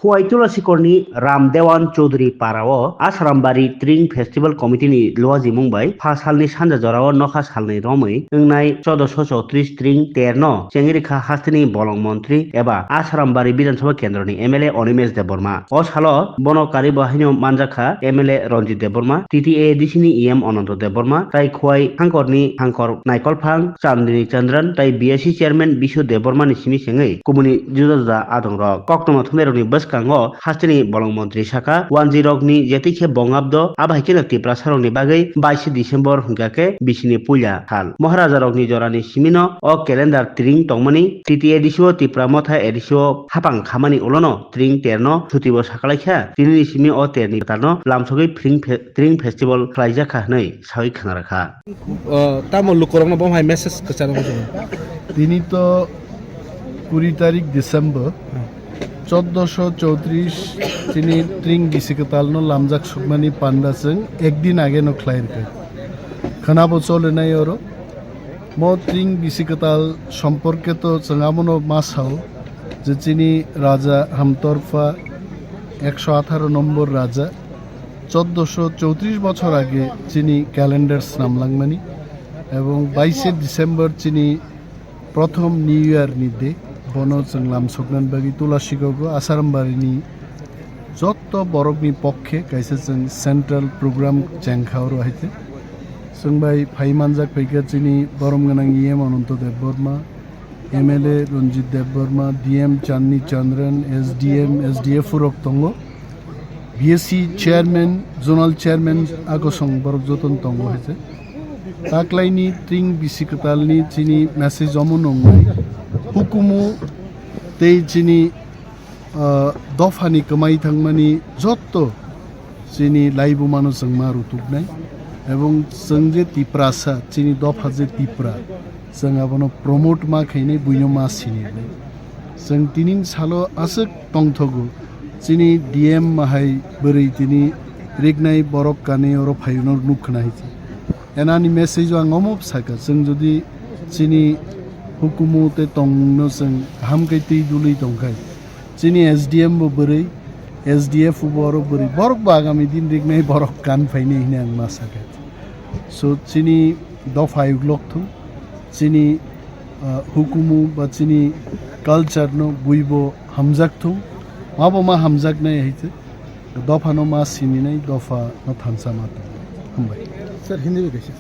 Huaytula Sikorni Ramdewan Chaudhary Parao Asrambari Tring Festival Committee ni Luaji Mumbai Fasalni Sanja Jorao Nokha Salni Romai Ngnai 1434 Tring Terno Chengrikha Hastini Bolong Montri Eba Asrambari Bidan Sabha Kendroni MLA Onimes Deborma O Salo Bono Karibo Hino Manjaka MLA Ronjit Deborma TTA Disini EM Ononto Deborma Tai Khuai Hangkorni Hangkor Naikolphang Chandini Chandran Tai BSC Chairman Bishu Deborma ni Simi Sengai Kumuni Juda Adong Rok Koktoma Thumeroni Baskango Hastini Bolong Montri Saka 10 ni Jetike Bongabdo Abahikena Tipra Saroni Bagai 22 December Hungake Bisini Puya Hal Maharaja Rokni Jorani Simino O Calendar Tring Tongmani TTA Disho Tipra Motha Edisho Hapang Khamani Olono Tring Terno Thutibo Sakalakha Tini Simi O Terni Tarno Lamsogai Tring Festival Klaijaka Nei Sawi Khanaraka Tamo lukorong bom hai message kesana তিনি তো 20 তারিখ December 1434 তিনি ট্রিং বিসিকতালনো লামজাক সুকমানি পান্ডাসং একদিন আগে no ক্লাইরকে খানাবো চলে নাই ওরো মো ট্রিং বিসিকতাল সম্পর্কে তো চাঙামনো মাসাও যে চিনি রাজা হামতরফা 118 নম্বর রাজা 1434 বছর আগে চিনি ক্যালেন্ডার্স নামলাংমানি এবং 22 ডিসেম্বর চিনি প্রথম নিউ ইয়ার নিদে বনো চংলাম সকনান বাগি তুলাসিগো আসারামবারিনি যত বরকনি পক্ষে কাইসে जों সেন্ট্রাল প্রোগ্রাম চেংখাও রহিতে जोंबाय फाइमानजाक फैगा चिनि बरम गनां EM Ananta Debbarma MLA Ranjit Debbarma DM Chandni Chandran एसडीएफ फुरक तंगो बीएससी चेयरमैन जोनल चेयरमैन आगोसं बरक जतन तंगो हेचे ताकलाइनी ट्रिं बिसिकतालनी चिनी मेसेज अमन अंगै हुकुमु ते चिनी दफानि कमाई थांमानि जत्त चिनी लाइबु मानो जों मारु तुगनाय এবং जों जे तिप्रासा चिनी दफा जे तिप्रा जों आबनो प्रमोट मा खैने बुइनो मा सिनिले जों तिनिन सालो आसक तंथगु चिनी डीएम माहाय बोरै तिनि रेगनाय बरक काने अर फाइनर नुखनाय एनानि मेसेज आं अमप साका जों जदि चिनी हुकुमते तंनो जों हामगैति दुलै दंखाय चिनी एसडीएम बो बोरै एसडीएफ बर बोरै बरक बागामी दिन रेगनाय बरक कान फाइने हिने आं मा साका सो चिनी दफा युगलक थु चिनी हुकुमु बा चिनी कल्चर नो बुइबो हमजाक थु माबो मा हमजाक नै हैते दफा नो मा सिनि नै दफा न थानसा मा हमबाय सर हिंदी में कैसे